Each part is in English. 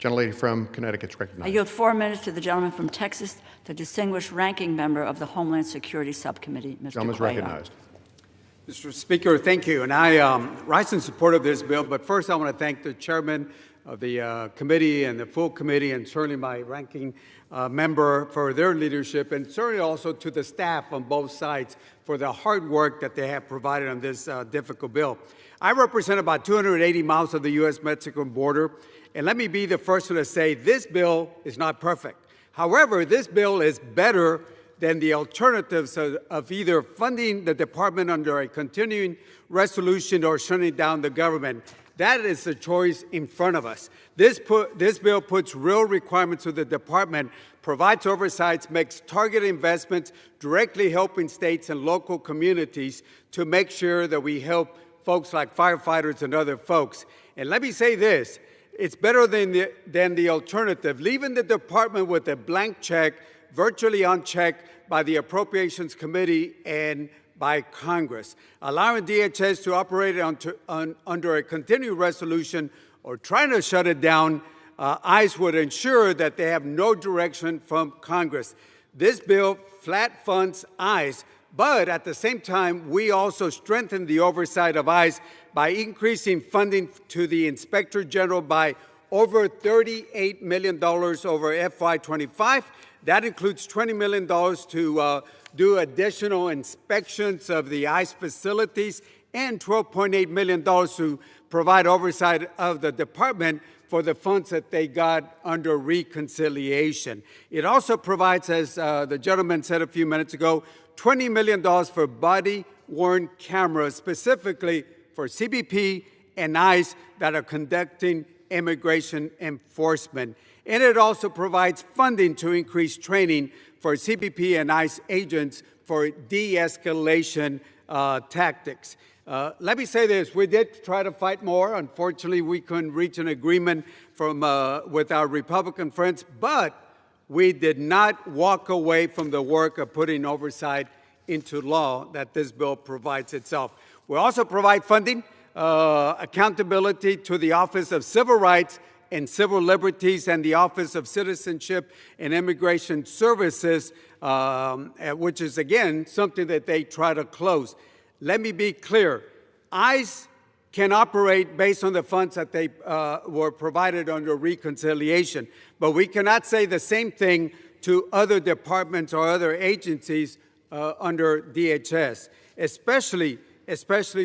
Gentlelady from Connecticut is I recognized. yield 4 minutes to the gentleman from Texas, the distinguished ranking member of the Homeland Security Subcommittee, Mr. Gentleman is Cuellar. recognized. Mr. Speaker, thank you. And I rise in support of this bill. But first, I want to thank the chairman of the committee and the full committee, and certainly my ranking member for their leadership, and certainly also to the staff on both sides for the hard work that they have provided on this difficult bill. I represent about 280 miles of the U.S.-Mexican border, and let me be the first one to say this bill is not perfect. However, this bill is better than the alternatives of either funding the department under a continuing resolution or shutting down the government. That is the choice in front of us. This bill puts real requirements to the department, provides oversights, makes targeted investments, directly helping states and local communities to make sure that we help folks like firefighters and other folks. And let me say this, it's better than the alternative, leaving the department with a blank check, virtually unchecked by the Appropriations Committee and by Congress. Allowing DHS to operate under a continuing resolution or trying to shut it down, ICE would ensure that they have no direction from Congress. This bill flat funds ICE, but at the same time, we also strengthen the oversight of ICE by increasing funding to the Inspector General by over $38 million over FY25. That includes $20 million to do additional inspections of the ICE facilities and $12.8 million to provide oversight of the department for the funds that they got under reconciliation. It also provides, as the gentleman said a few minutes ago, $20 million for body-worn cameras, specifically for CBP and ICE that are conducting immigration enforcement. And it also provides funding to increase training for CBP and ICE agents for de-escalation tactics. Let me say this, we did try to fight more. Unfortunately, we couldn't reach an agreement with our Republican friends, but we did not walk away from the work of putting oversight into law that this bill provides itself. We also provide funding, accountability to the Office of Civil Rights and Civil Liberties and the Office of Citizenship and Immigration Services, which is, again, something that they try to close. Let me be clear. ICE can operate based on the funds that they were provided under reconciliation, but we cannot say the same thing to other departments or other agencies under DHS, especially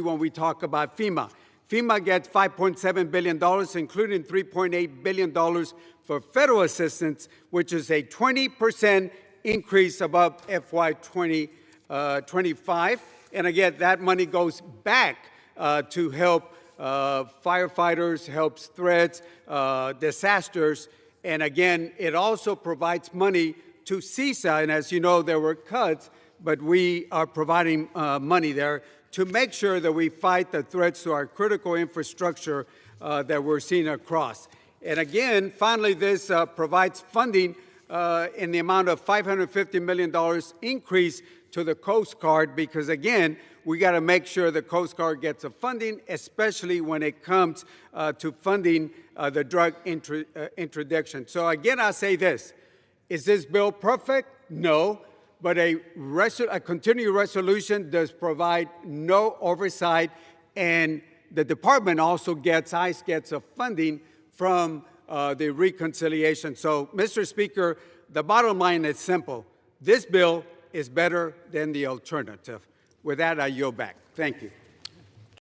when we talk about FEMA. FEMA gets $5.7 billion, including $3.8 billion for federal assistance, which is a 20% increase above FY25. And again, that money goes back to help firefighters, helps threats, disasters. And again, it also provides money to CISA. And as you know, there were cuts, but we are providing money there to make sure that we fight the threats to our critical infrastructure that we're seeing across. And again, finally, this provides funding in the amount of $550 million increase to the Coast Guard, because again, we got to make sure the Coast Guard gets a funding, especially when it comes to funding the drug interdiction. So again, I'll say this, is this bill perfect? No. But a continuing resolution does provide no oversight, and the department also ICE gets a funding from the reconciliation. So, Mr. Speaker, the bottom line is simple. This bill is better than the alternative. With that, I yield back. Thank you.